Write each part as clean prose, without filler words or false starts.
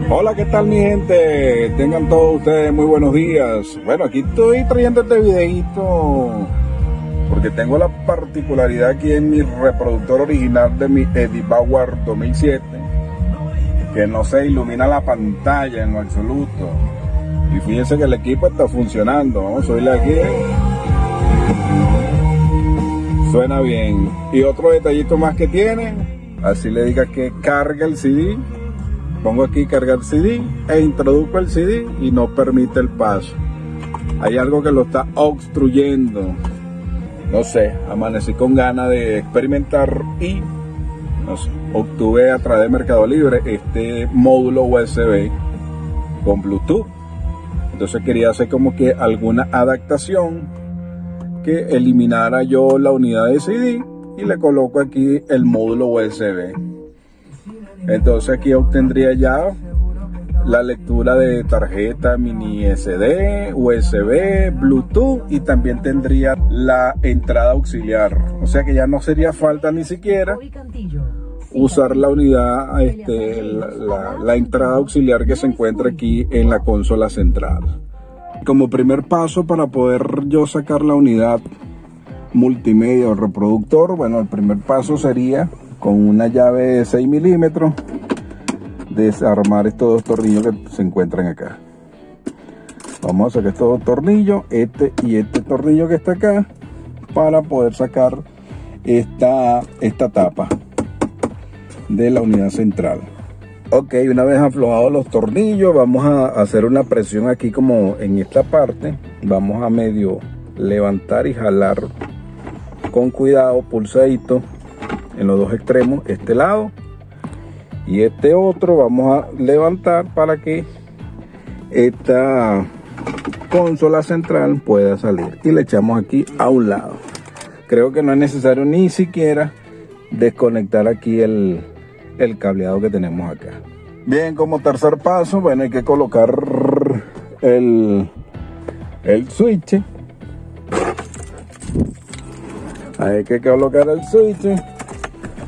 Hola, ¿qué tal mi gente? Tengan todos ustedes muy buenos días. Bueno, aquí estoy trayendo este videito porque tengo la particularidad aquí en mi reproductor original de mi Edibauer 2007 que no se ilumina la pantalla en lo absoluto. Y fíjense que el equipo está funcionando. Vamos a subirle aquí. Suena bien. Y otro detallito más que tiene, así le diga que carga el CD. Pongo aquí cargar CD e introduzco el CD y no permite el paso. Hay algo que lo está obstruyendo. No sé, amanecí con ganas de experimentar y no sé, obtuve a través de Mercado Libre este módulo USB con Bluetooth. Entonces quería hacer como que alguna adaptación que eliminara yo la unidad de CD y le coloco aquí el módulo USB. Entonces aquí obtendría ya la lectura de tarjeta mini SD, USB, Bluetooth y también tendría la entrada auxiliar. O sea que ya no sería falta ni siquiera usar la unidad, la entrada auxiliar que se encuentra aquí en la consola central. Como primer paso para poder yo sacar la unidad multimedia o reproductor, bueno, el primer paso sería con una llave de 6 milímetros desarmar estos dos tornillos que se encuentran acá. Vamos a sacar estos dos tornillos, este y este tornillo que está acá, para poder sacar esta tapa de la unidad central. Ok, una vez aflojados los tornillos, vamos a hacer una presión aquí como en esta parte. Vamos a medio levantar y jalar con cuidado, pulsadito, en los dos extremos, este lado y este otro. Vamos a levantar para que esta consola central pueda salir y le echamos aquí a un lado. Creo que no es necesario ni siquiera desconectar aquí el cableado que tenemos acá. Bien, como tercer paso, bueno, hay que colocar el switch. Hay que colocar el switch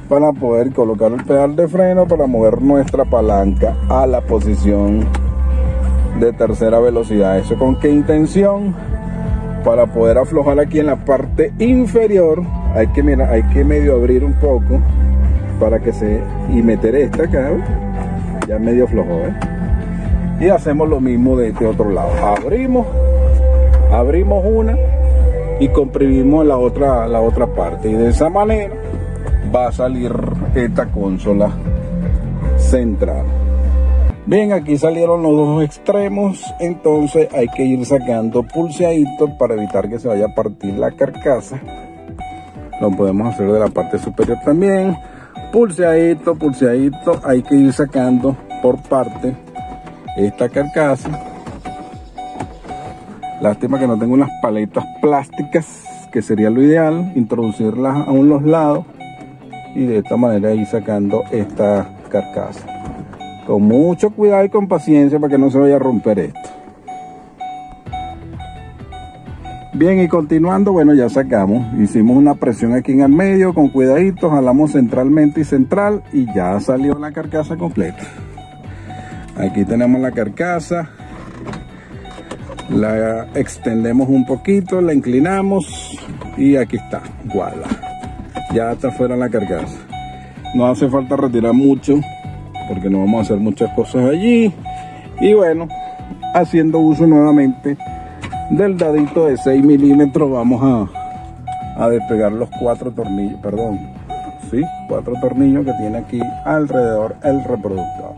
para poder colocar el pedal de freno para mover nuestra palanca a la posición de tercera velocidad. ¿Eso con qué intención? Para poder aflojar aquí en la parte inferior. Hay que medio abrir un poco para que y meter esta acá, ya medio flojo, y hacemos lo mismo de este otro lado. Abrimos una y comprimimos la otra parte, y de esa manera va a salir esta consola central. Bien, aquí salieron los dos extremos, entonces hay que ir sacando pulseaditos para evitar que se vaya a partir la carcasa. Lo podemos hacer de la parte superior también. Pulseadito, hay que ir sacando por parte esta carcasa. Lástima que no tengo unas paletas plásticas, que sería lo ideal, introducirlas a los lados y de esta manera ir sacando esta carcasa. Con mucho cuidado y con paciencia para que no se vaya a romper esto. Bien, y continuando, bueno, ya sacamos, hicimos una presión aquí en el medio, con cuidadito, jalamos centralmente y central y ya salió la carcasa completa. Aquí tenemos la carcasa, la extendemos un poquito, la inclinamos y aquí está, voilà, ya está fuera la carcasa. No hace falta retirar mucho porque no vamos a hacer muchas cosas allí. Y bueno, haciendo uso nuevamente del dadito de 6 milímetros, vamos a despegar los 4 tornillos, cuatro tornillos que tiene aquí alrededor el reproductor.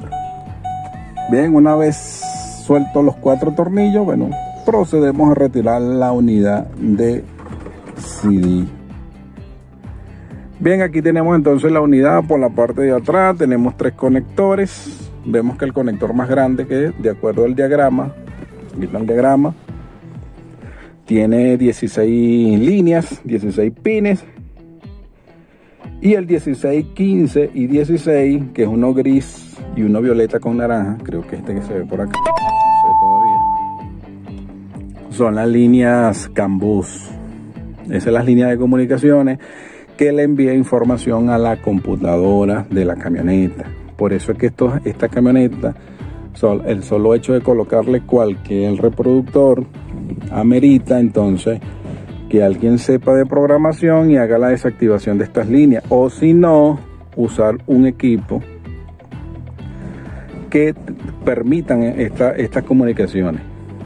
Bien, una vez suelto los 4 tornillos, bueno, procedemos a retirar la unidad de CD. Bien, aquí tenemos entonces la unidad por la parte de atrás. Tenemos 3 conectores. Vemos que el conector más grande, que de acuerdo al diagrama, aquí está el diagrama, tiene 16 líneas, 16 pines. Y el 16, 15 y 16, que es uno gris y uno violeta con naranja, creo que este que se ve por acá, no sé todavía, son las líneas CAN bus. Esas son las líneas de comunicaciones que le envía información a la computadora de la camioneta. Por eso es que esta camioneta, el solo hecho de colocarle cualquier reproductor amerita entonces que alguien sepa de programación y haga la desactivación de estas líneas, o si no, usar un equipo que permitan estas comunicaciones.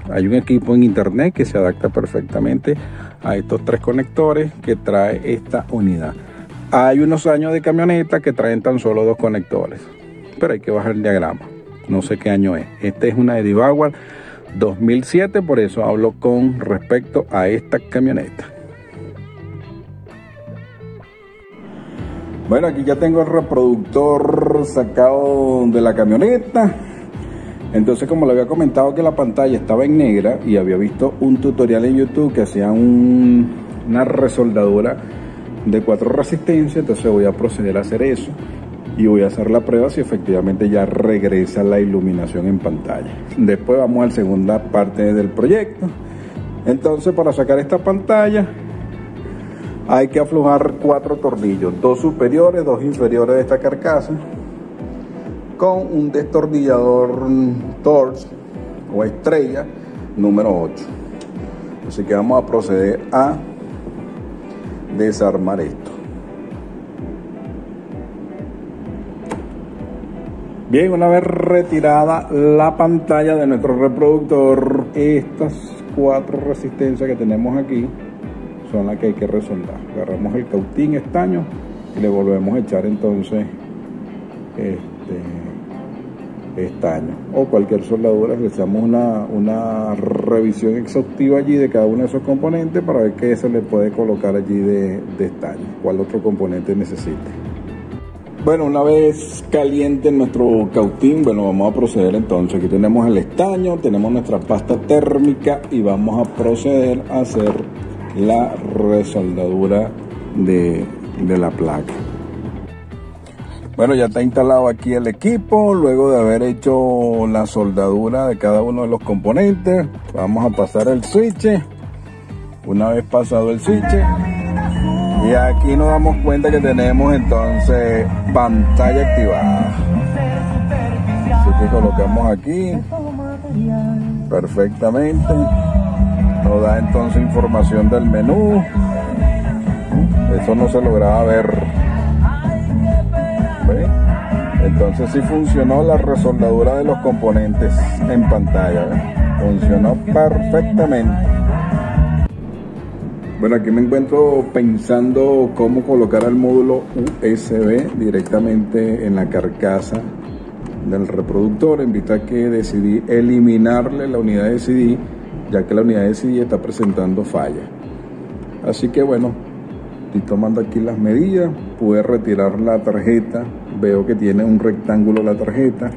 Hay un equipo en internet que se adapta perfectamente a estos 3 conectores que trae esta unidad. Hay unos años de camioneta que traen tan solo 2 conectores, pero hay que bajar el diagrama. No sé qué año es. Esta es una Eddie Bauer 2007, por eso hablo con respecto a esta camioneta. Bueno, aquí ya tengo el reproductor sacado de la camioneta. Entonces, como le había comentado que la pantalla estaba en negra y había visto un tutorial en YouTube que hacía una resoldadura de 4 resistencias, entonces voy a proceder a hacer eso y voy a hacer la prueba si efectivamente ya regresa la iluminación en pantalla. Después vamos a la segunda parte del proyecto. Entonces, para sacar esta pantalla hay que aflojar 4 tornillos, 2 superiores, 2 inferiores de esta carcasa, con un destornillador Torx o estrella número 8. Así que vamos a proceder a desarmar esto. Bien, una vez retirada la pantalla de nuestro reproductor, estas 4 resistencias que tenemos aquí son las que hay que resoldar. Agarramos el cautín, estaño y le volvemos a echar entonces estaño o cualquier soldadura. Le echamos una revisión exhaustiva allí de cada uno de esos componentes para ver qué se le puede colocar allí de estaño, cuál otro componente necesite. Bueno, una vez caliente nuestro cautín, bueno, vamos a proceder entonces. Aquí tenemos el estaño, tenemos nuestra pasta térmica y vamos a proceder a hacer la resoldadura de la placa. Bueno, ya está instalado aquí el equipo. Luego de haber hecho la soldadura de cada uno de los componentes, vamos a pasar el switch. Una vez pasado el switch, y aquí nos damos cuenta que tenemos entonces pantalla activada. Así que colocamos aquí perfectamente. Nos da entonces información del menú. Eso no se lograba ver. ¿Ve? Entonces sí funcionó la resoldadura de los componentes en pantalla. ¿Ve? Funcionó perfectamente. Bueno, aquí me encuentro pensando cómo colocar el módulo USB directamente en la carcasa del reproductor. En vista que decidí eliminarle la unidad de CD, ya que la unidad de CD está presentando falla. Así que bueno, estoy tomando aquí las medidas. Pude retirar la tarjeta. Veo que tiene un rectángulo la tarjeta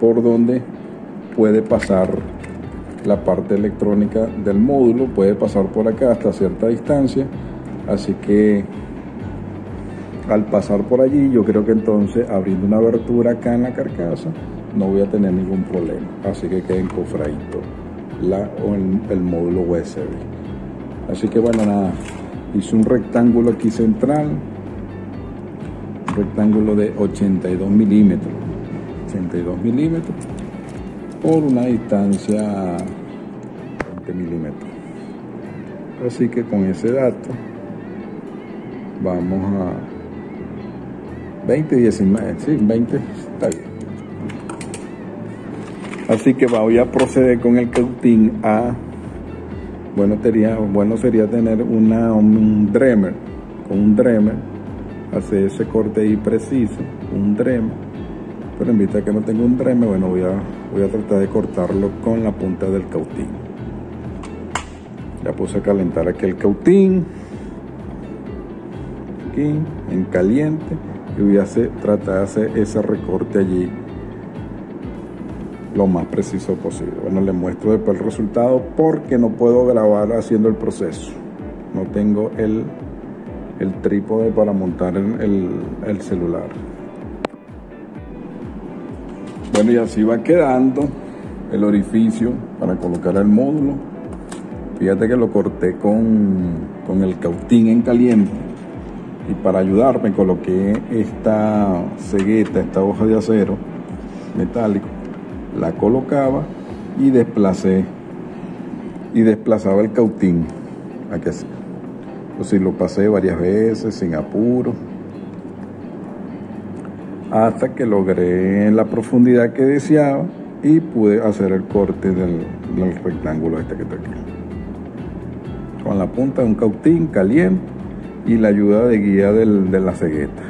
por donde puede pasar la parte electrónica del módulo, puede pasar por acá hasta cierta distancia. Así que al pasar por allí, yo creo que entonces abriendo una abertura acá en la carcasa no voy a tener ningún problema. Así que queda encofradito el módulo USB. Así que bueno, nada, hice un rectángulo aquí central, un rectángulo de 82 milímetros por una distancia 20 milímetros. Así que con ese dato vamos a 20, 19, sí, 20 está bien. Así que voy a proceder con el cautín a, bueno sería tener un Dremel, con un Dremel, hacer ese corte ahí preciso, un Dremel. Pero en vista de que no tengo un Dremel, bueno, voy a tratar de cortarlo con la punta del cautín. Ya puse a calentar aquí el cautín, aquí en caliente, y voy a tratar de hacer ese recorte allí lo más preciso posible. Bueno, les muestro después el resultado porque no puedo grabar haciendo el proceso. No tengo el trípode para montar el celular. Bueno, y así va quedando el orificio para colocar el módulo. Fíjate que lo corté con el cautín en caliente y para ayudarme coloqué esta cegueta, esta hoja de acero metálico, la colocaba y desplazaba el cautín. Aquí así. Entonces lo pasé varias veces sin apuro, hasta que logré la profundidad que deseaba y pude hacer el corte del rectángulo este que está aquí, con la punta de un cautín caliente y la ayuda de guía de la cegueta.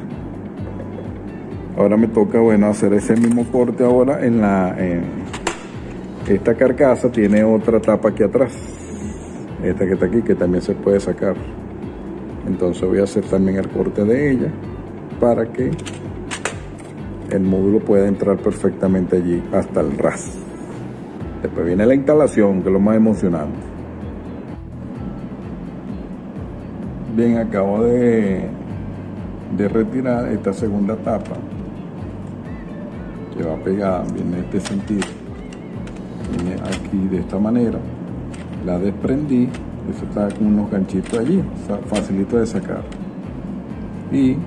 Ahora me toca, bueno, hacer ese mismo corte ahora en esta carcasa. Tiene otra tapa aquí atrás, esta que está aquí, que también se puede sacar. Entonces voy a hacer también el corte de ella para que el módulo pueda entrar perfectamente allí hasta el ras. Después viene la instalación, que es lo más emocionante. Bien, acabo de retirar esta segunda tapa que va pegada, viene en este sentido, viene aquí de esta manera. La desprendí, eso está con unos ganchitos allí, facilito de sacar. Y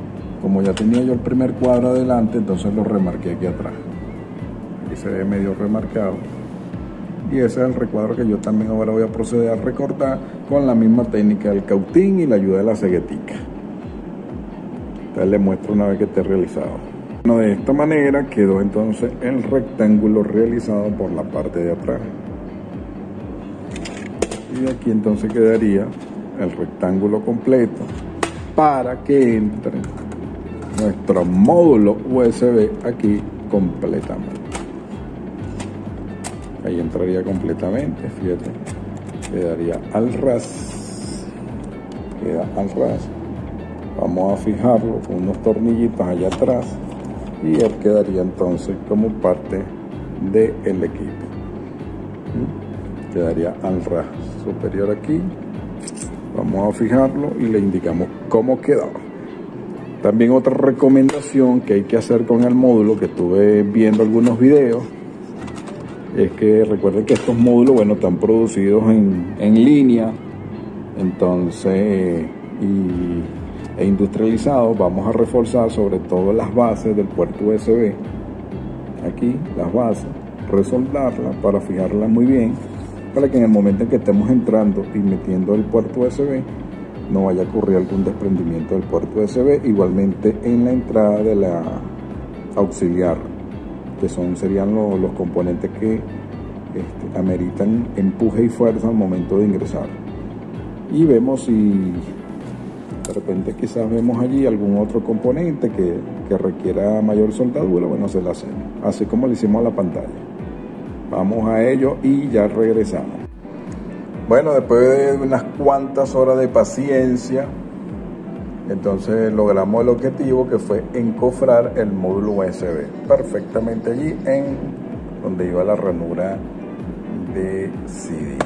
como ya tenía yo el primer cuadro adelante, entonces lo remarqué aquí atrás. Aquí se ve medio remarcado. Y ese es el recuadro que yo también ahora voy a proceder a recortar con la misma técnica del cautín y la ayuda de la ceguetica. Entonces les muestro una vez que esté realizado. Bueno, de esta manera quedó entonces el rectángulo realizado por la parte de atrás. Y aquí entonces quedaría el rectángulo completo para que entre nuestro módulo USB aquí completamente. Ahí entraría completamente, fíjate, quedaría al ras, queda al ras. Vamos a fijarlo con unos tornillitos allá atrás y él quedaría entonces como parte del equipo. Quedaría al ras superior aquí. Vamos a fijarlo y le indicamos cómo quedó. También otra recomendación que hay que hacer con el módulo, que estuve viendo algunos videos, es que recuerden que estos módulos, bueno, están producidos en línea, entonces, e industrializados. Vamos a reforzar sobre todo las bases del puerto USB, aquí las bases, resoldarlas para fijarlas muy bien, para que en el momento en que estemos entrando y metiendo el puerto USB no vaya a ocurrir algún desprendimiento del puerto USB. Igualmente en la entrada de la auxiliar, que serían los componentes que ameritan empuje y fuerza al momento de ingresar. Y vemos si de repente quizás vemos allí algún otro componente que requiera mayor soldadura, bueno, se la hacemos, así como le hicimos a la pantalla. Vamos a ello y ya regresamos. Bueno, después de unas cuantas horas de paciencia, entonces logramos el objetivo, que fue encofrar el módulo USB perfectamente allí en donde iba la ranura de CD.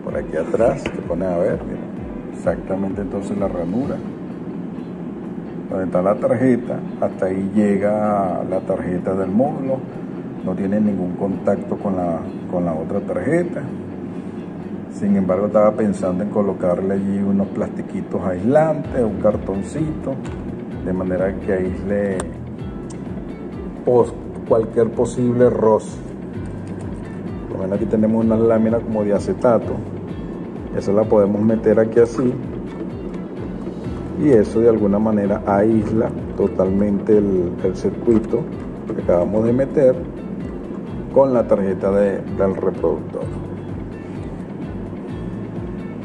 Por aquí atrás, se pone a ver, mira, exactamente entonces la ranura donde está la tarjeta, hasta ahí llega la tarjeta del módulo, no tiene ningún contacto con la otra tarjeta. Sin embargo, estaba pensando en colocarle allí unos plastiquitos aislantes, un cartoncito, de manera que aísle cualquier posible roce. Por lo menos aquí tenemos una lámina como de acetato, esa la podemos meter aquí así, y eso de alguna manera aísla totalmente el circuito que acabamos de meter con la tarjeta del reproductor.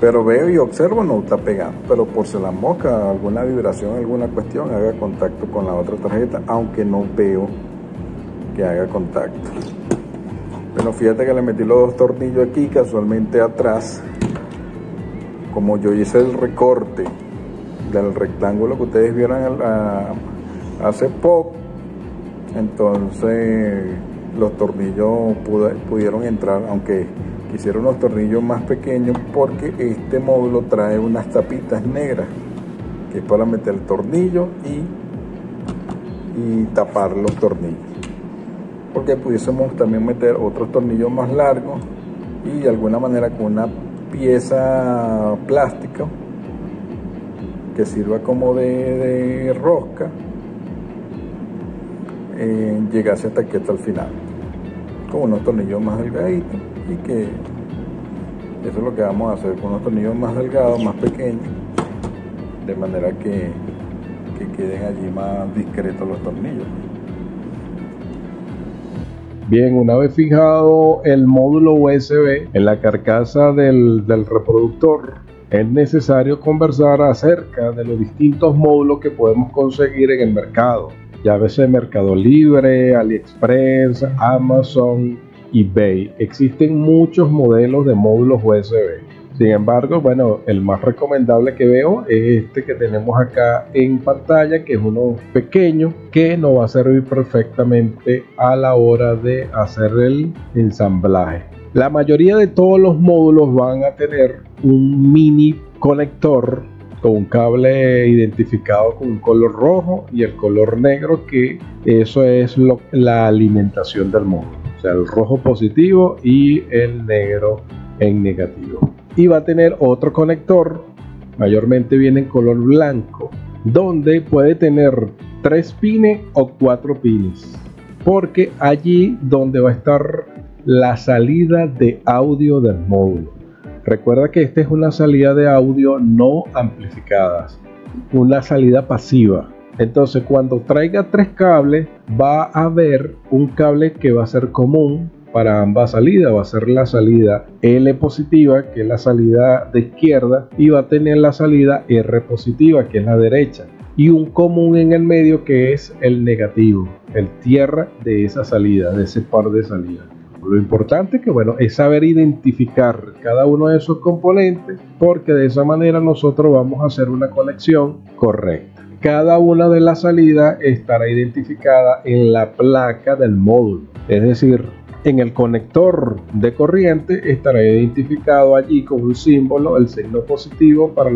Pero veo y observo, no está pegando, pero por si la mosca, alguna vibración, alguna cuestión, haga contacto con la otra tarjeta, aunque no veo que haga contacto. Bueno, fíjate que le metí los dos tornillos aquí, casualmente atrás. Como yo hice el recorte del rectángulo que ustedes vieron hace poco, entonces los tornillos pudieron entrar, aunque quisiera unos tornillos más pequeños, porque este módulo trae unas tapitas negras que es para meter el tornillo y tapar los tornillos, porque pudiésemos también meter otros tornillos más largos y de alguna manera con una pieza plástica que sirva como de rosca, llegase hasta aquí, hasta el final, con unos tornillos más delgaditos, y que eso es lo que vamos a hacer con unos tornillos más delgados, más pequeños, de manera que queden allí más discretos los tornillos. Bien, una vez fijado el módulo USB en la carcasa del reproductor, es necesario conversar acerca de los distintos módulos que podemos conseguir en el mercado. Llámese Mercado Libre, AliExpress, Amazon, eBay. Existen muchos modelos de módulos USB. Sin embargo, bueno, el más recomendable que veo es este que tenemos acá en pantalla, que es uno pequeño que nos va a servir perfectamente a la hora de hacer el ensamblaje. La mayoría de todos los módulos van a tener un mini conector con un cable identificado con un color rojo y el color negro, que eso es la alimentación del módulo. O sea, el rojo positivo y el negro en negativo. Y va a tener otro conector, mayormente viene en color blanco, donde puede tener 3 pines o 4 pines, porque allí donde va a estar la salida de audio del módulo. Recuerda que esta es una salida de audio no amplificada, una salida pasiva. Entonces, cuando traiga 3 cables, va a haber un cable que va a ser común para ambas salidas. Va a ser la salida L positiva, que es la salida de izquierda, y va a tener la salida R positiva, que es la derecha, y un común en el medio, que es el negativo, el tierra de esa salida, de ese par de salidas. Lo importante que, bueno, es saber identificar cada uno de esos componentes, porque de esa manera nosotros vamos a hacer una conexión correcta. Cada una de las salidas estará identificada en la placa del módulo, es decir, en el conector de corriente estará identificado allí con un símbolo, el signo positivo para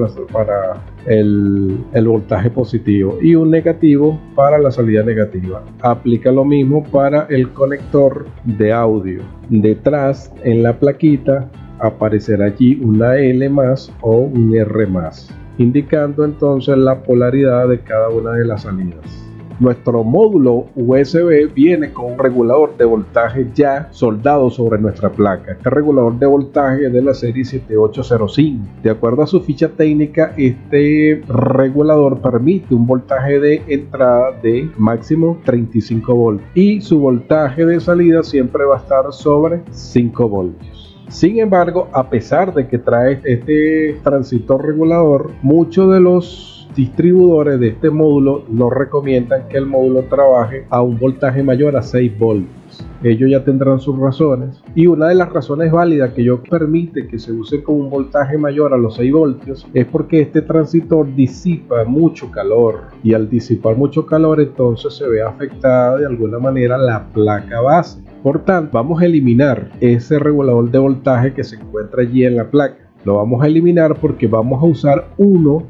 el voltaje positivo y un negativo para la salida negativa. Aplica lo mismo para el conector de audio. Detrás, en la plaquita, aparecerá allí una L más o un R más, indicando entonces la polaridad de cada una de las salidas. Nuestro módulo USB viene con un regulador de voltaje ya soldado sobre nuestra placa. Este regulador de voltaje es de la serie 7805. De acuerdo a su ficha técnica, este regulador permite un voltaje de entrada de máximo 35 voltios y su voltaje de salida siempre va a estar sobre 5 voltios. Sin embargo, a pesar de que trae este transistor regulador, muchos de los distribuidores de este módulo no recomiendan que el módulo trabaje a un voltaje mayor a 6 voltios. Ellos ya tendrán sus razones, y una de las razones válidas que yo permite que se use con un voltaje mayor a los 6 voltios es porque este transistor disipa mucho calor, y al disipar mucho calor entonces se ve afectada de alguna manera la placa base. Por tanto, vamos a eliminar ese regulador de voltaje que se encuentra allí en la placa. Lo vamos a eliminar porque vamos a usar uno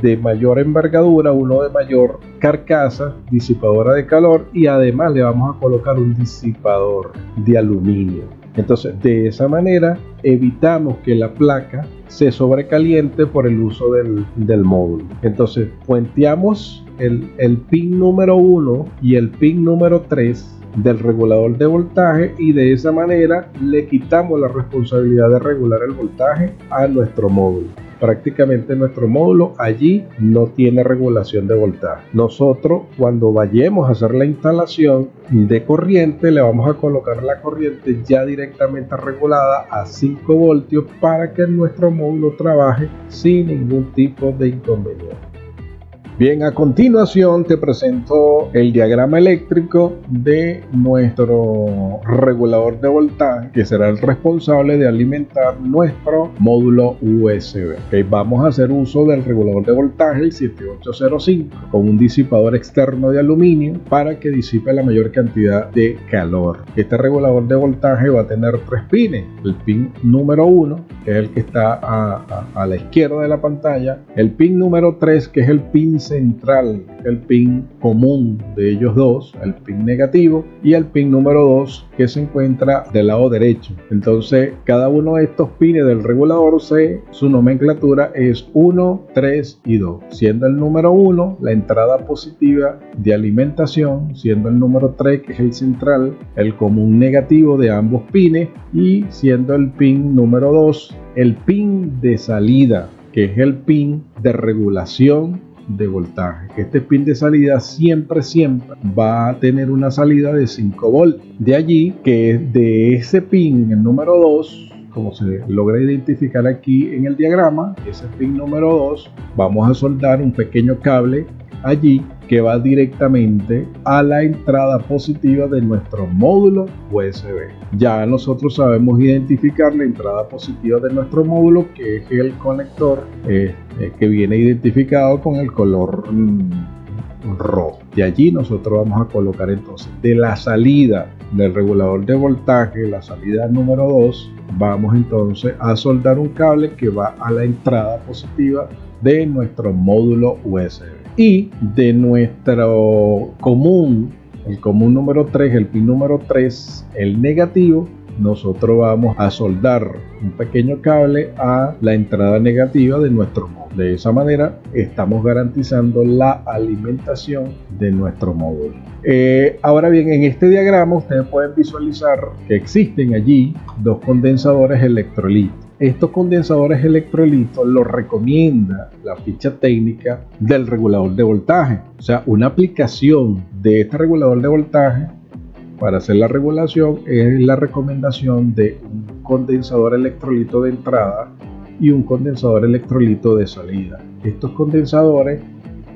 de mayor envergadura, uno de mayor carcasa, disipadora de calor, y además le vamos a colocar un disipador de aluminio. Entonces, de esa manera evitamos que la placa se sobrecaliente por el uso del módulo. Entonces, puenteamos el pin número 1 y el pin número 3 del regulador de voltaje, y de esa manera le quitamos la responsabilidad de regular el voltaje a nuestro módulo. Prácticamente nuestro módulo allí no tiene regulación de voltaje. Nosotros, cuando vayamos a hacer la instalación de corriente, le vamos a colocar la corriente ya directamente regulada a 5 voltios para que nuestro módulo trabaje sin ningún tipo de inconveniente. Bien, a continuación te presento el diagrama eléctrico de nuestro regulador de voltaje, que será el responsable de alimentar nuestro módulo USB. Okay, vamos a hacer uso del regulador de voltaje 7805 con un disipador externo de aluminio para que disipe la mayor cantidad de calor. Este regulador de voltaje va a tener 3 pines: el pin número 1, que es el que está a la izquierda de la pantalla, el pin número 3, que es el pin central, el pin común de ellos dos, el pin negativo, y el pin número 2 que se encuentra del lado derecho. Entonces cada uno de estos pines del regulador, su nomenclatura es 1, 3 y 2, siendo el número 1 la entrada positiva de alimentación, siendo el número 3, que es el central, el común negativo de ambos pines, y siendo el pin número 2 el pin de salida, que es el pin de regulación de voltaje. Este pin de salida siempre va a tener una salida de 5 voltios. De allí que de ese pin, el número 2, como se logra identificar aquí en el diagrama, ese pin número 2, vamos a soldar un pequeño cable allí que va directamente a la entrada positiva de nuestro módulo USB. Ya nosotros sabemos identificar la entrada positiva de nuestro módulo, que es el conector que viene identificado con el color rojo. De allí nosotros vamos a colocar entonces de la salida del regulador de voltaje, la salida número 2, vamos entonces a soldar un cable que va a la entrada positiva de nuestro módulo USB. Y de nuestro común, el común número 3, el pin número 3, el negativo, nosotros vamos a soldar un pequeño cable a la entrada negativa de nuestro módulo. De esa manera estamos garantizando la alimentación de nuestro módulo. Ahora bien, en este diagrama ustedes pueden visualizar que existen allí dos condensadores electrolitos. Estos condensadores electrolitos los recomienda la ficha técnica del regulador de voltaje. O sea, una aplicación de este regulador de voltaje para hacer la regulación es la recomendación de un condensador electrolito de entrada y un condensador electrolito de salida. Estos condensadores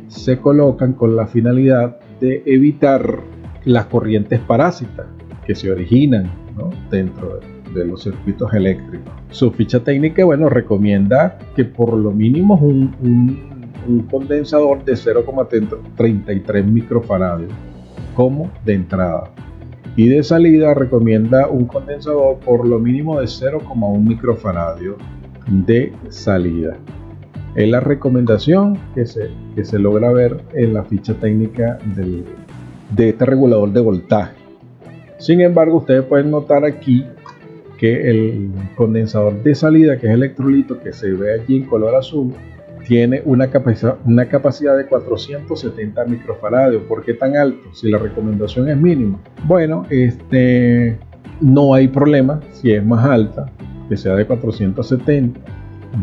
se colocan con la finalidad de evitar las corrientes parásitas que se originan, ¿no?, dentro de los circuitos eléctricos. Su ficha técnica, bueno, recomienda que por lo mínimo un condensador de 0,33 microfaradios como de entrada, y de salida recomienda un condensador por lo mínimo de 0,1 microfaradio de salida. Es la recomendación que se logra ver en la ficha técnica de este regulador de voltaje. Sin embargo, ustedes pueden notar aquí que el condensador de salida, que es electrolito, que se ve allí en color azul, tiene una capacidad de 470 microfaradios. ¿Por qué tan alto? Si la recomendación es mínima. Bueno, no hay problema si es más alta, que sea de 470,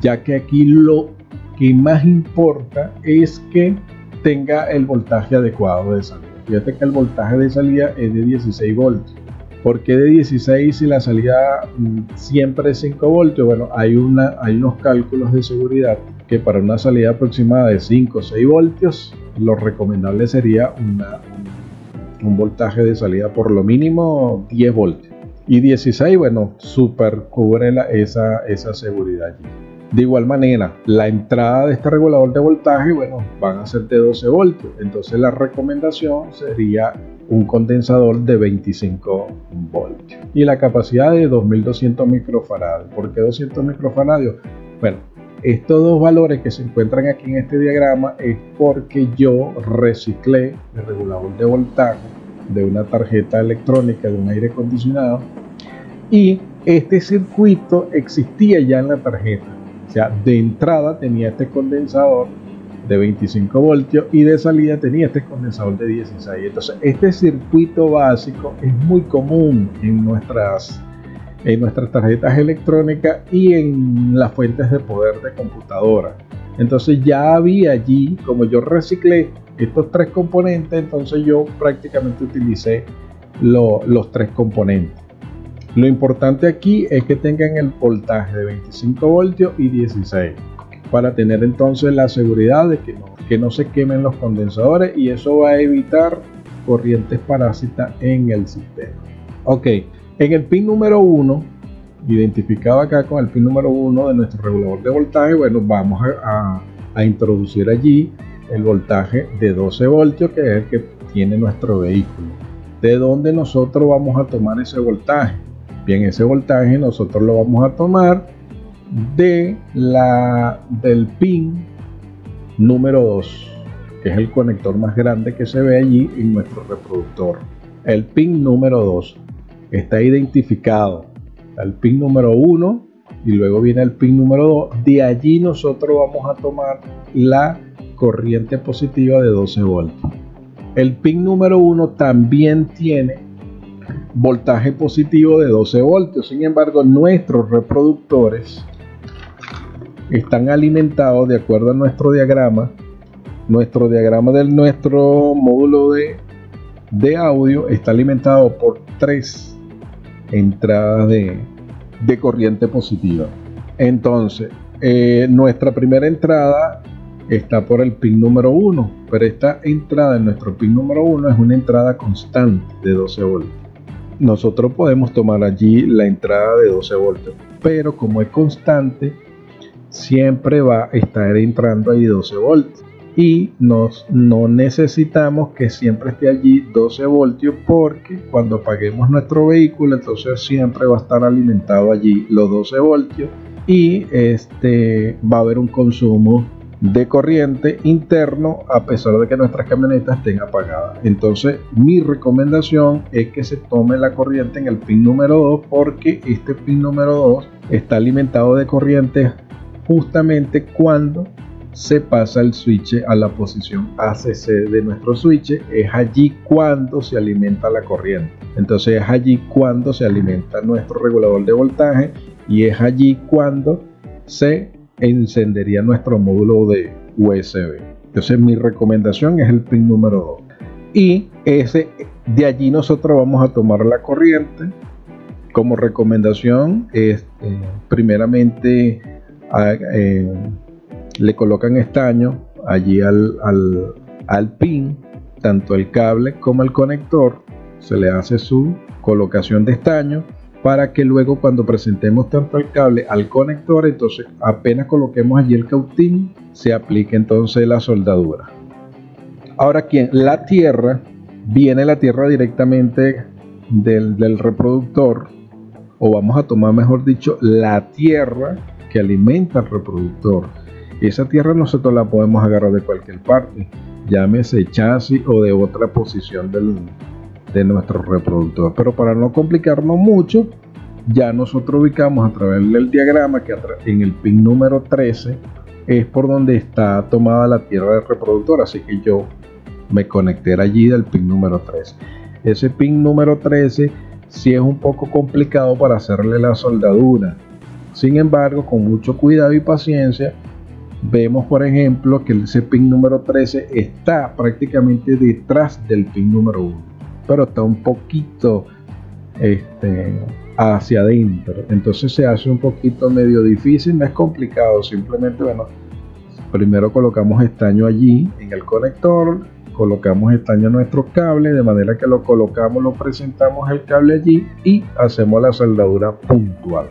ya que aquí lo que más importa es que tenga el voltaje adecuado de salida. Fíjate que el voltaje de salida es de 16 voltios. ¿Por qué de 16 si la salida siempre es 5 voltios? Bueno, hay unos cálculos de seguridad que para una salida aproximada de 5 o 6 voltios, lo recomendable sería un voltaje de salida por lo mínimo 10 voltios. Y 16, bueno, super cubre esa seguridad allí. De igual manera, la entrada de este regulador de voltaje, bueno, van a ser de 12 voltios. Entonces la recomendación sería un condensador de 25 voltios. Y la capacidad de 2200 microfaradios. ¿Por qué 200 microfaradios? Bueno, estos dos valores que se encuentran aquí en este diagrama es porque yo reciclé el regulador de voltaje de una tarjeta electrónica de un aire acondicionado, y este circuito existía ya en la tarjeta. O sea, de entrada tenía este condensador de 25 voltios y de salida tenía este condensador de 16. Entonces, este circuito básico es muy común en nuestras tarjetas electrónicas y en las fuentes de poder de computadora. Entonces ya había allí, como yo reciclé estos tres componentes, entonces yo prácticamente utilicé los tres componentes. Lo importante aquí es que tengan el voltaje de 25 voltios y 16 para tener entonces la seguridad de que no se quemen los condensadores, y eso va a evitar corrientes parásitas en el sistema. Ok, en el pin número 1, identificado acá con el pin número 1 de nuestro regulador de voltaje, bueno, vamos a introducir allí el voltaje de 12 voltios, que es el que tiene nuestro vehículo. ¿De dónde nosotros vamos a tomar ese voltaje? Bien, ese voltaje nosotros lo vamos a tomar del pin número 2. que es el conector más grande que se ve allí en nuestro reproductor. El pin número 2 está identificado. El pin número 1 y luego viene el pin número 2. De allí nosotros vamos a tomar la corriente positiva de 12 voltios. El pin número 1 también tiene voltaje positivo de 12 voltios. Sin embargo, nuestros reproductores están alimentados de acuerdo a nuestro diagrama. Nuestro diagrama de nuestro módulo de audio está alimentado por 3 entradas de corriente positiva. Entonces, nuestra primera entrada está por el pin número 1, pero esta entrada en nuestro pin número 1 es una entrada constante de 12 voltios. Nosotros podemos tomar allí la entrada de 12 voltios, pero como es constante, siempre va a estar entrando ahí 12 voltios. Y no necesitamos que siempre esté allí 12 voltios, porque cuando apaguemos nuestro vehículo, entonces siempre va a estar alimentado allí los 12 voltios y va a haber un consumo de corriente interno a pesar de que nuestras camionetas estén apagadas. Entonces mi recomendación es que se tome la corriente en el pin número 2, porque este pin número 2 está alimentado de corriente justamente cuando se pasa el switch a la posición ACC de nuestro switch. Es allí cuando se alimenta la corriente. Entonces es allí cuando se alimenta nuestro regulador de voltaje y es allí cuando se encendería nuestro módulo de USB. Entonces mi recomendación es el pin número 2 y de allí nosotros vamos a tomar la corriente. Como recomendación es primeramente le colocan estaño allí al pin, tanto el cable como el conector. Se le hace su colocación de estaño para que luego cuando presentemos tanto el cable al conector, entonces apenas coloquemos allí el cautín, se aplique entonces la soldadura. Ahora aquí la tierra, viene la tierra directamente del reproductor, o vamos a tomar mejor dicho la tierra que alimenta el reproductor. Esa tierra nosotros la podemos agarrar de cualquier parte, llámese chasis o de otra posición de nuestro reproductor, pero para no complicarnos mucho, ya nosotros ubicamos a través del diagrama que en el pin número 13 es por donde está tomada la tierra del reproductor, así que yo me conecté allí del pin número 13. Ese pin número 13 sí es un poco complicado para hacerle la soldadura. Sin embargo, con mucho cuidado y paciencia, vemos por ejemplo que ese pin número 13 está prácticamente detrás del pin número 1, pero está un poquito hacia adentro, entonces se hace un poquito medio difícil. No es complicado, simplemente primero colocamos estaño allí en el conector, colocamos estaño en nuestro cable, de manera que lo colocamos, lo presentamos el cable allí y hacemos la soldadura puntual.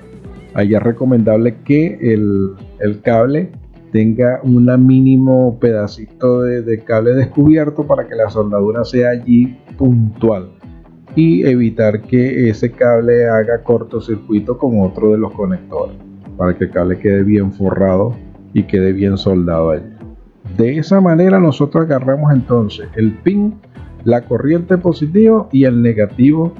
Ahí es recomendable que el cable tenga un mínimo pedacito de cable descubierto para que la soldadura sea allí puntual y evitar que ese cable haga cortocircuito con otro de los conectores, para que el cable quede bien forrado y quede bien soldado allí. De esa manera nosotros agarramos entonces el pin, la corriente positiva y el negativo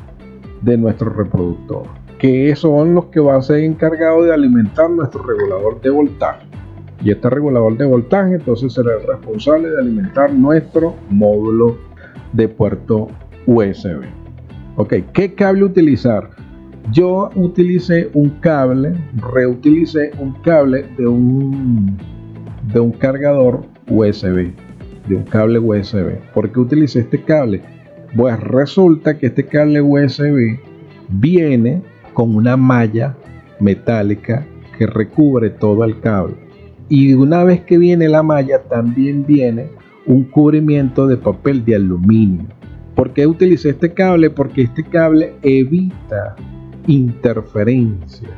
de nuestro reproductor, que son los que van a ser encargados de alimentar nuestro regulador de voltaje. Y este regulador de voltaje entonces será el responsable de alimentar nuestro módulo de puerto USB. Ok, ¿qué cable utilizar? Yo utilicé reutilicé un cable de un cargador USB, de un cable USB. ¿Por qué utilicé este cable? Pues resulta que este cable USB viene con una malla metálica que recubre todo el cable. Y una vez que viene la malla, también viene un cubrimiento de papel de aluminio. ¿Por qué utilicé este cable? Porque este cable evita interferencia.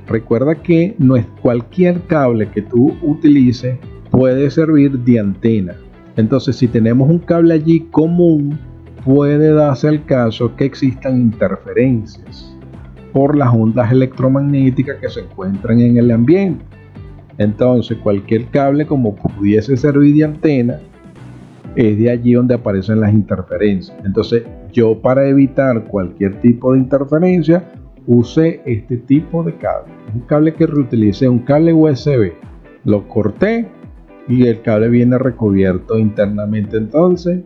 Recuerda que no es cualquier cable que tú utilices puede servir de antena. Entonces, si tenemos un cable allí común, puede darse el caso que existan interferencias por las ondas electromagnéticas que se encuentran en el ambiente. Entonces cualquier cable como pudiese servir de antena es de allí donde aparecen las interferencias. Entonces yo, para evitar cualquier tipo de interferencia, usé este tipo de cable, un cable que reutilicé, un cable USB. Lo corté y el cable viene recubierto internamente, entonces,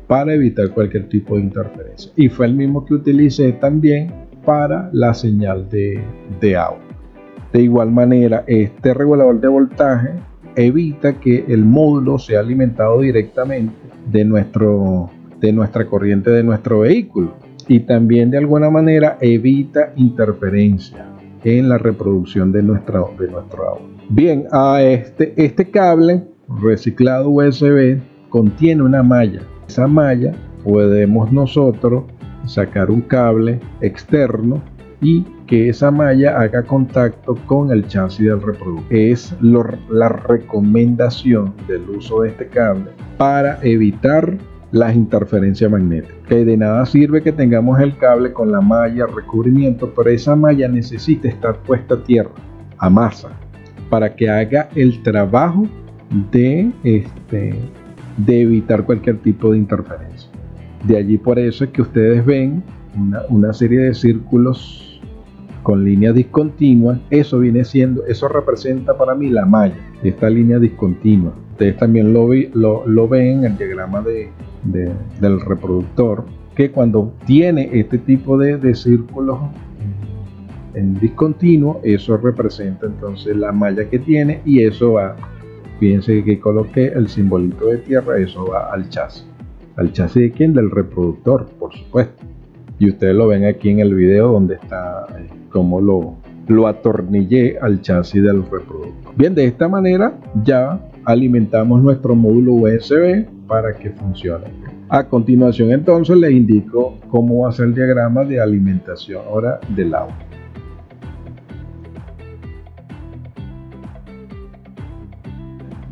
para evitar cualquier tipo de interferencia. Y fue el mismo que utilicé también para la señal de audio. De igual manera, este regulador de voltaje evita que el módulo sea alimentado directamente de nuestra corriente de nuestro vehículo, y también de alguna manera evita interferencia en la reproducción de nuestro audio. Bien, este cable reciclado USB contiene una malla. Esa malla podemos nosotros sacar un cable externo y que esa malla haga contacto con el chasis del reproductor. Es la recomendación del uso de este cable para evitar las interferencias magnéticas. Que de nada sirve que tengamos el cable con la malla recubrimiento, pero esa malla necesita estar puesta a tierra, a masa, para que haga el trabajo de evitar cualquier tipo de interferencia. De allí por eso es que ustedes ven una serie de círculos con líneas discontinuas. Eso representa para mí la malla, esta línea discontinua. Ustedes también lo ven en el diagrama del reproductor, que cuando tiene este tipo de círculos en discontinuo, eso representa entonces la malla que tiene, y eso va, fíjense que coloqué el simbolito de tierra, eso va al chasis. ¿Al chasis de quién? Del reproductor, por supuesto. Y ustedes lo ven aquí en el video donde está cómo lo atornillé al chasis del reproductor. Bien, de esta manera ya alimentamos nuestro módulo USB para que funcione. A continuación entonces les indico cómo va a ser el diagrama de alimentación ahora del audio.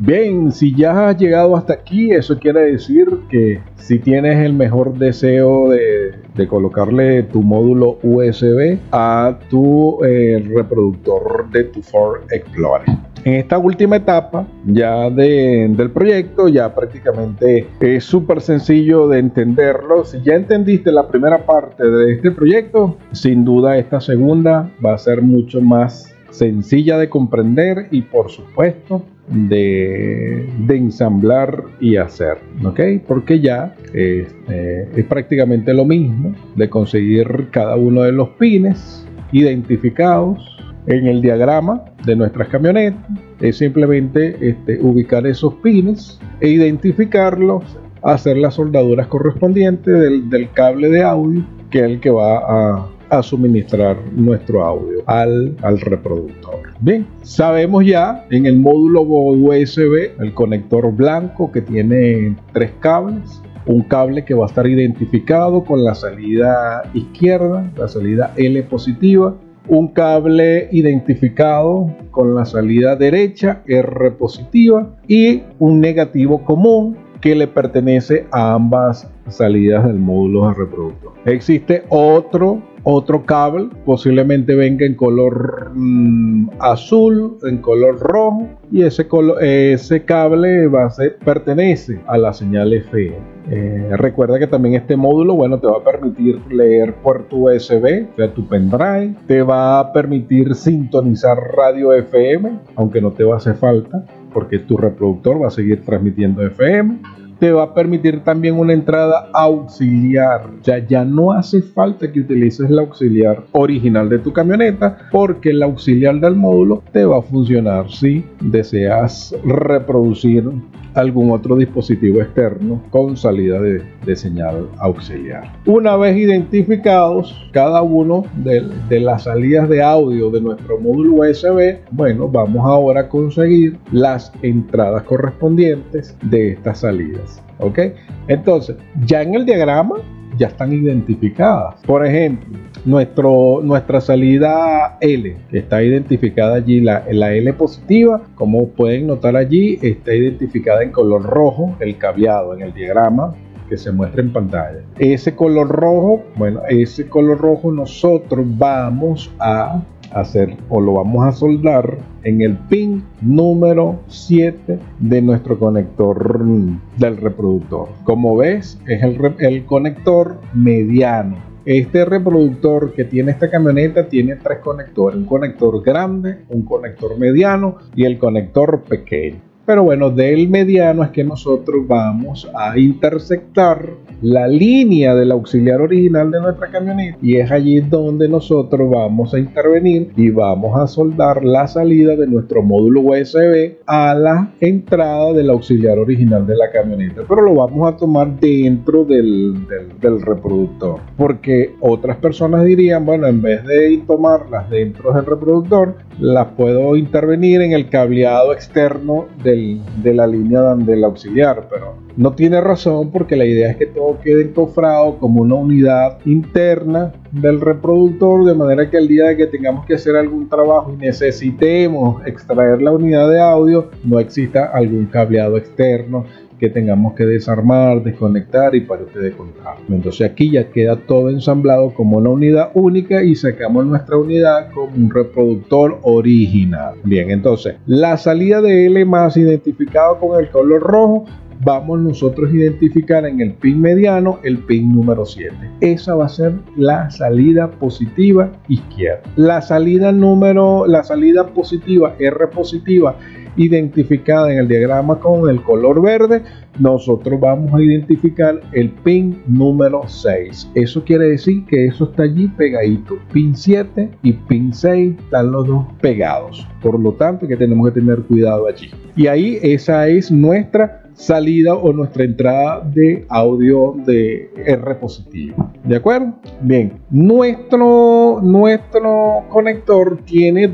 Bien, si ya has llegado hasta aquí, eso quiere decir que si tienes el mejor deseo de colocarle tu módulo USB a tu reproductor de tu Ford Explorer. En esta última etapa ya del proyecto, ya prácticamente es súper sencillo de entenderlo. Si ya entendiste la primera parte de este proyecto, sin duda esta segunda va a ser mucho más sencilla de comprender y, por supuesto, de ensamblar y hacer, ¿ok? Porque ya es prácticamente lo mismo de conseguir cada uno de los pines identificados en el diagrama de nuestras camionetas. Es simplemente ubicar esos pines e identificarlos, hacer las soldaduras correspondientes del cable de audio, que es el que va a suministrar nuestro audio al reproductor. Bien, sabemos ya en el módulo USB el conector blanco que tiene 3 cables. Un cable que va a estar identificado con la salida izquierda, la salida L positiva. Un cable identificado con la salida derecha, R positiva. Y un negativo común que le pertenece a ambas salidas del módulo de reproductor. Existe otro cable, posiblemente venga en color azul, en color rojo, y ese cable pertenece a la señal FM. Recuerda que también este módulo, te va a permitir leer puerto USB, o sea, tu pendrive, te va a permitir sintonizar radio FM, aunque no te va a hacer falta, porque tu reproductor va a seguir transmitiendo FM. Te va a permitir también una entrada auxiliar. O sea, ya no hace falta que utilices la auxiliar original de tu camioneta, porque el auxiliar del módulo te va a funcionar si deseas reproducir algún otro dispositivo externo con salida de señal auxiliar. Una vez identificados cada uno de las salidas de audio de nuestro módulo USB, vamos ahora a conseguir las entradas correspondientes de estas salidas. ¿Ok? Entonces, ya en el diagrama ya están identificadas. Por ejemplo, nuestra salida L, que está identificada allí, la L positiva, como pueden notar allí, está identificada en color rojo, el cableado en el diagrama que se muestra en pantalla. Ese color rojo, nosotros vamos a hacer o lo vamos a soldar en el pin número 7 de nuestro conector del reproductor. Como ves, es el conector mediano. Este reproductor que tiene esta camioneta tiene 3 conectores: un conector grande, un conector mediano y el conector pequeño. Pero bueno, del mediano es que nosotros vamos a intersectar la línea del auxiliar original de nuestra camioneta, y es allí donde nosotros vamos a intervenir y vamos a soldar la salida de nuestro módulo USB a la entrada del auxiliar original de la camioneta, pero lo vamos a tomar dentro del reproductor, porque otras personas dirían, bueno, en vez de tomarlas dentro del reproductor, las puedo intervenir en el cableado externo de la línea del auxiliar, pero no tiene razón, porque la idea es que todo quede encofrado como una unidad interna del reproductor, de manera que el día de que tengamos que hacer algún trabajo y necesitemos extraer la unidad de audio, no exista algún cableado externo que tengamos que desarmar, desconectar y para ustedes contar. Entonces aquí ya queda todo ensamblado como una unidad única y sacamos nuestra unidad como un reproductor original. Bien, entonces la salida de L+ identificado con el color rojo, vamos nosotros a identificar en el pin mediano el pin número 7. Esa va a ser la salida positiva izquierda. La salida positiva, R positiva, identificada en el diagrama con el color verde, nosotros vamos a identificar el pin número 6. Eso quiere decir que eso está allí pegadito. Pin 7 y pin 6 están los dos pegados. Por lo tanto, que tenemos que tener cuidado allí. Y ahí esa es nuestra salida o nuestra entrada de audio de R positivo. ¿De acuerdo? Bien, nuestro conector tiene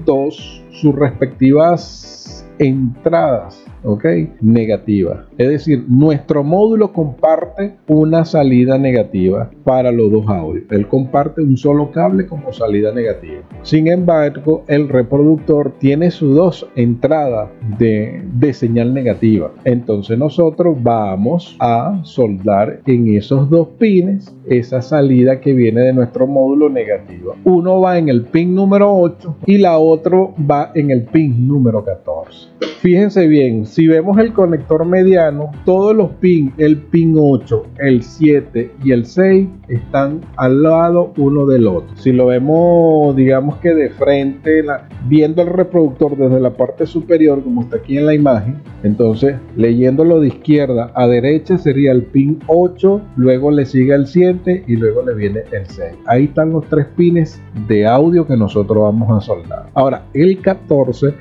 sus respectivas entradas, ¿ok? Negativa. Es decir, nuestro módulo comparte una salida negativa para los dos audios. Él comparte un solo cable como salida negativa. Sin embargo, el reproductor tiene sus 2 entradas de señal negativa. Entonces nosotros vamos a soldar en esos 2 pines esa salida que viene de nuestro módulo negativa. Uno va en el pin número 8 y la otra va en el pin número 14. Fíjense bien, si vemos el conector mediano, todos los pins, el pin 8, el 7 y el 6 están al lado uno del otro. Si lo vemos, digamos que de frente, viendo el reproductor desde la parte superior, como está aquí en la imagen, entonces leyéndolo de izquierda a derecha sería el pin 8, luego le sigue el 7 y luego le viene el 6. Ahí están los 3 pines de audio que nosotros vamos a soldar. Ahora, el 14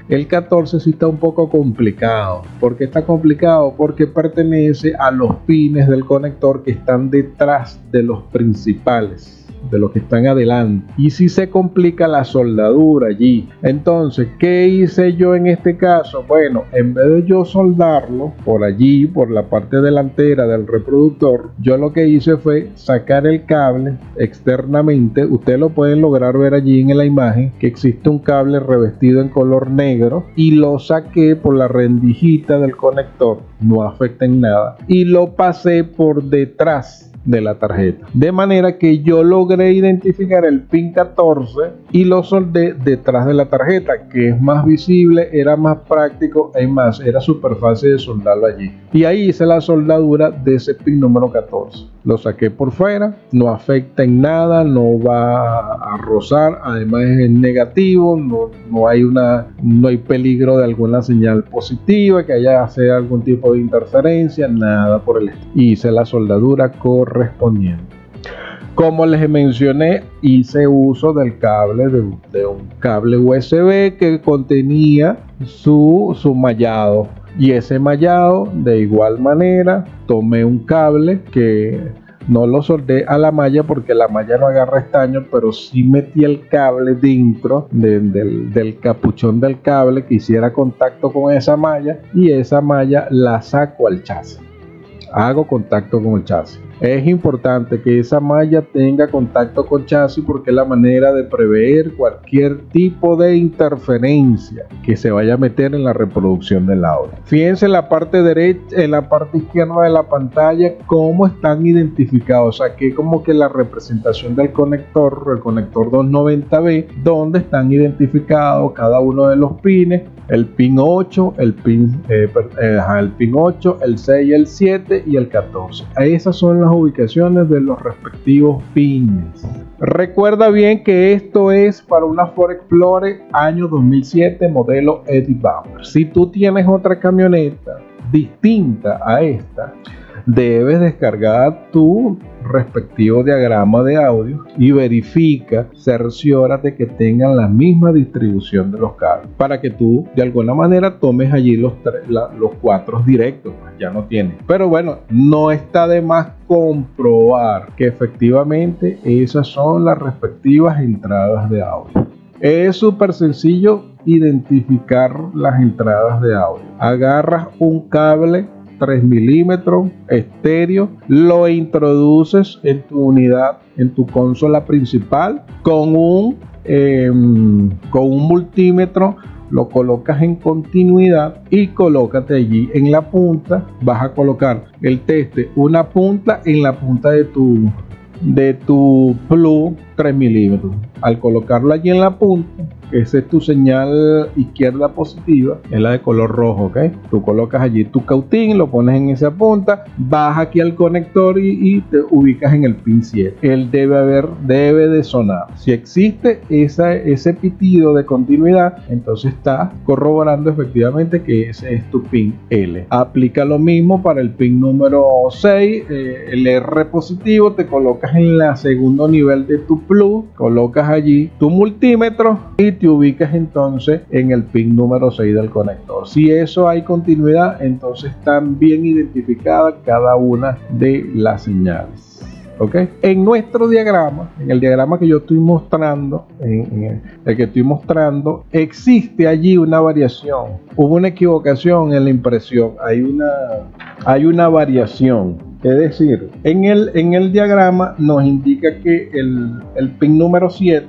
sí está un poco complicado. ¿Por qué está complicado? Porque pertenece a los pines del conector que están detrás de los principales, de los que están adelante, y si se complica la soldadura allí. Entonces, ¿qué hice yo en este caso? Bueno, en vez de yo soldarlo por allí, por la parte delantera del reproductor, yo lo que hice fue sacar el cable externamente. Ustedes lo pueden lograr ver allí en la imagen, que existe un cable revestido en color negro, y lo saqué por la rendijita del conector, no afecta en nada, y lo pasé por detrás de la tarjeta, de manera que yo logré identificar el pin 14 y lo soldé detrás de la tarjeta, que es más visible, era más práctico, es más, era súper fácil de soldarlo allí. Y ahí hice la soldadura de ese pin número 14. Lo saqué por fuera, no afecta en nada, no va a rozar, además es negativo, no hay peligro de alguna señal positiva, que haya hacer algún tipo de interferencia, nada por el estilo. Hice la soldadura correspondiente. Como les mencioné, hice uso del cable de un cable USB que contenía su mallado, y ese mallado, de igual manera, tomé un cable que no lo soldé a la malla porque la malla no agarra estaño, pero sí metí el cable dentro del capuchón del cable que hiciera contacto con esa malla, y esa malla la saco al chasis. Hago contacto con el chasis. Es importante que esa malla tenga contacto con chasis porque es la manera de prever cualquier tipo de interferencia que se vaya a meter en la reproducción del audio. Fíjense en la parte derecha, en la parte izquierda de la pantalla, cómo están identificados. Aquí como que la representación del conector, el conector 290B, donde están identificados cada uno de los pines, el pin 8, el pin 8, el 6, el 7 y el 14. Esas son las ubicaciones de los respectivos pines. Recuerda bien que esto es para una Ford Explorer año 2007 modelo Eddie Bauer. Si tú tienes otra camioneta distinta a esta, debes descargar tu respectivo diagrama de audio y verifica, cerciórate que tengan la misma distribución de los cables para que tú de alguna manera tomes allí los 4 directos. Ya no tienes, pero bueno, no está de más comprobar que efectivamente esas son las respectivas entradas de audio. Es súper sencillo identificar las entradas de audio. Agarras un cable 3 milímetros estéreo, lo introduces en tu unidad, en tu consola principal con un multímetro, lo colocas en continuidad y colócate allí en la punta. Vas a colocar el teste, una punta en la punta de tu plug 3 milímetros. Al colocarlo allí en la punta, esa es tu señal izquierda positiva, es la de color rojo, ¿ok? Tú colocas allí tu cautín, lo pones en esa punta, vas aquí al conector y te ubicas en el pin 7. Él debe de sonar. Si existe ese pitido de continuidad, entonces está corroborando efectivamente que ese es tu pin L. Aplica lo mismo para el pin número 6, el R positivo, te colocas en el segundo nivel de tu plug, colocas allí tu multímetro y te ubicas entonces en el pin número 6 del conector. Si eso hay continuidad, entonces están bien identificadas cada una de las señales. ¿Okay? En nuestro diagrama, en el diagrama que yo estoy mostrando, en el que estoy mostrando, existe allí una variación. Hubo una equivocación en la impresión. Hay una variación. Es decir, en el diagrama nos indica que el pin número 7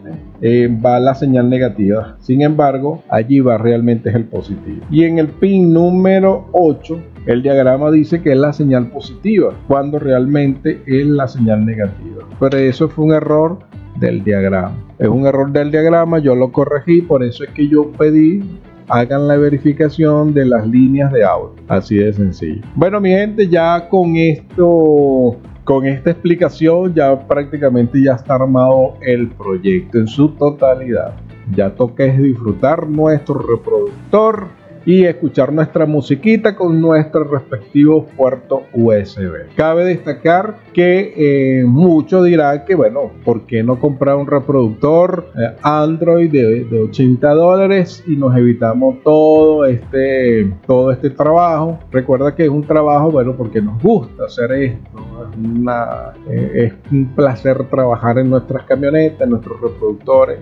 va la señal negativa. Sin embargo, allí va realmente es el positivo. Y en el pin número 8, el diagrama dice que es la señal positiva, cuando realmente es la señal negativa. Pero eso fue un error del diagrama. Es un error del diagrama, yo lo corregí, por eso es que yo pedí hagan la verificación de las líneas de audio. Así de sencillo. Bueno, mi gente, ya con esta explicación ya prácticamente ya está armado el proyecto en su totalidad. Ya toca es disfrutar nuestro reproductor y escuchar nuestra musiquita con nuestro respectivo puerto USB. Cabe destacar que muchos dirán que bueno, ¿por qué no comprar un reproductor Android de $80 y nos evitamos todo este trabajo? Recuerda que es un trabajo, bueno, porque nos gusta hacer esto. Es un placer trabajar en nuestras camionetas, en nuestros reproductores.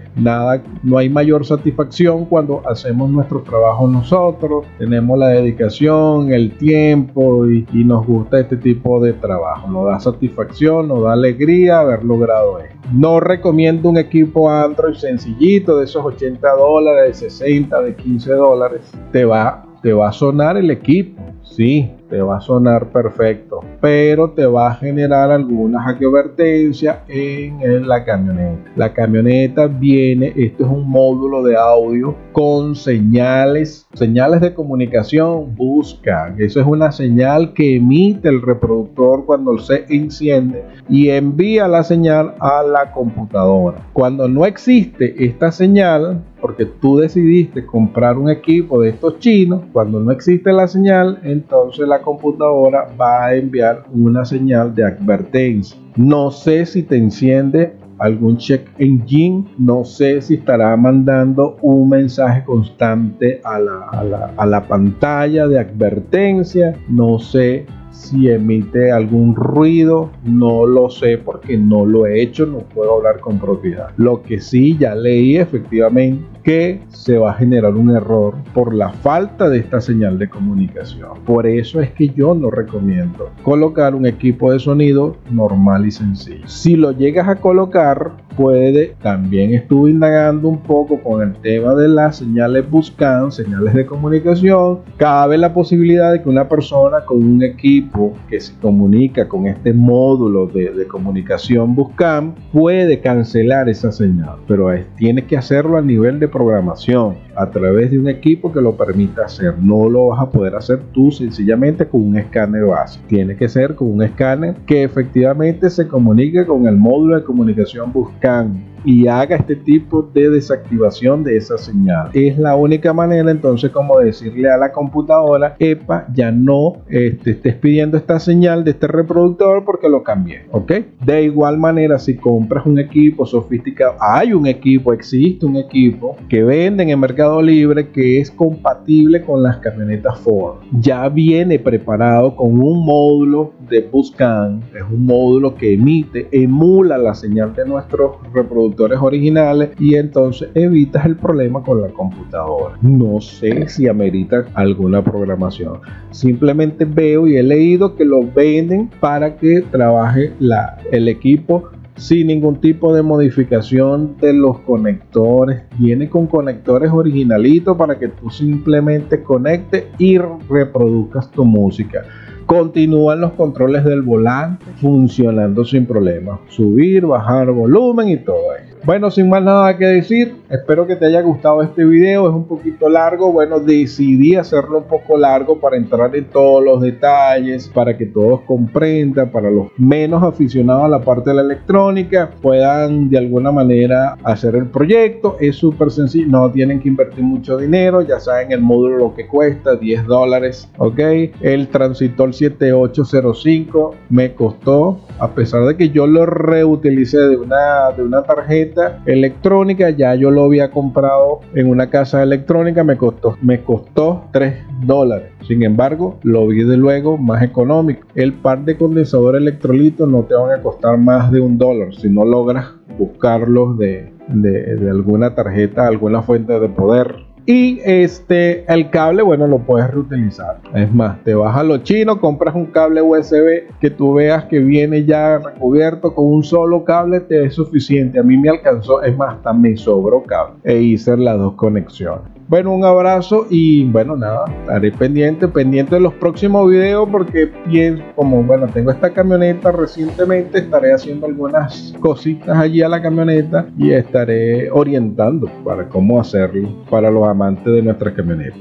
No hay mayor satisfacción cuando hacemos nuestro trabajo nosotros. Tenemos la dedicación, el tiempo y nos gusta este tipo de trabajo. Nos da satisfacción, nos da alegría haber logrado esto. No recomiendo un equipo Android sencillito de esos $80, de 60, de $15. Te va a sonar el equipo, sí, te va a sonar perfecto, pero te va a generar algunas advertencias en la camioneta. La camioneta viene, esto es un módulo de audio con señales de comunicación. Buscan, eso es una señal que emite el reproductor cuando se enciende y envía la señal a la computadora. Cuando no existe esta señal, porque tú decidiste comprar un equipo de estos chinos, cuando no existe la señal, entonces la computadora va a enviar una señal de advertencia. No sé si te enciende algún check engine, no sé si estará mandando un mensaje constante a la pantalla de advertencia, no sé si emite algún ruido, no lo sé porque no lo he hecho, no puedo hablar con propiedad. Lo que sí ya leí efectivamente que se va a generar un error por la falta de esta señal de comunicación. Por eso es que yo no recomiendo colocar un equipo de sonido normal y sencillo. Si lo llegas a colocar, también estuve indagando un poco con el tema de las señales Buscam, señales de comunicación. Cabe la posibilidad de que una persona con un equipo que se comunica con este módulo de comunicación Buscam puede cancelar esa señal, pero tiene que hacerlo a nivel de programación a través de un equipo que lo permita hacer. No lo vas a poder hacer tú sencillamente con un escáner básico. Tiene que ser con un escáner que efectivamente se comunique con el módulo de comunicación Buscam y haga este tipo de desactivación de esa señal. Es la única manera entonces como decirle a la computadora: epa, ya no estés pidiendo esta señal de este reproductor porque lo cambié, ¿ok? De igual manera, si compras un equipo sofisticado, existe un equipo que venden en Mercado Libre que es compatible con las camionetas Ford. Ya viene preparado con un módulo de Buscam, es un módulo que emula la señal de nuestros reproductores originales, y entonces evitas el problema con la computadora. No sé si amerita alguna programación, simplemente veo y he leído que lo venden para que trabaje el equipo sin ningún tipo de modificación de los conectores. Viene con conectores originalitos para que tú simplemente conectes y reproduzcas tu música. Continúan los controles del volante funcionando sin problema, subir, bajar volumen y todo eso. Bueno, sin más nada que decir, espero que te haya gustado este video. Es un poquito largo, bueno, decidí hacerlo un poco largo para entrar en todos los detalles, para que todos comprendan, para los menos aficionados a la parte de la electrónica puedan de alguna manera hacer el proyecto. Es súper sencillo, no tienen que invertir mucho dinero, ya saben el módulo lo que cuesta, $10, ok. El transistor 7805 me costó, a pesar de que yo lo reutilicé de una tarjeta electrónica, ya yo lo había comprado en una casa electrónica, me costó $3. Sin embargo, lo vi de luego más económico. El par de condensador electrolito no te van a costar más de $1 si no logras buscarlos de alguna tarjeta, alguna fuente de poder. Y el cable, bueno, lo puedes reutilizar. Es más, te vas a lo chino, compras un cable USB que tú veas que viene ya recubierto con un solo cable, te es suficiente. A mí me alcanzó, es más, hasta me sobró cable e hice las dos conexiones. Bueno, un abrazo y bueno, nada, estaré pendiente de los próximos videos porque bueno, tengo esta camioneta recientemente, estaré haciendo algunas cositas allí a la camioneta y estaré orientando para cómo hacerlo para los amantes de nuestra camioneta.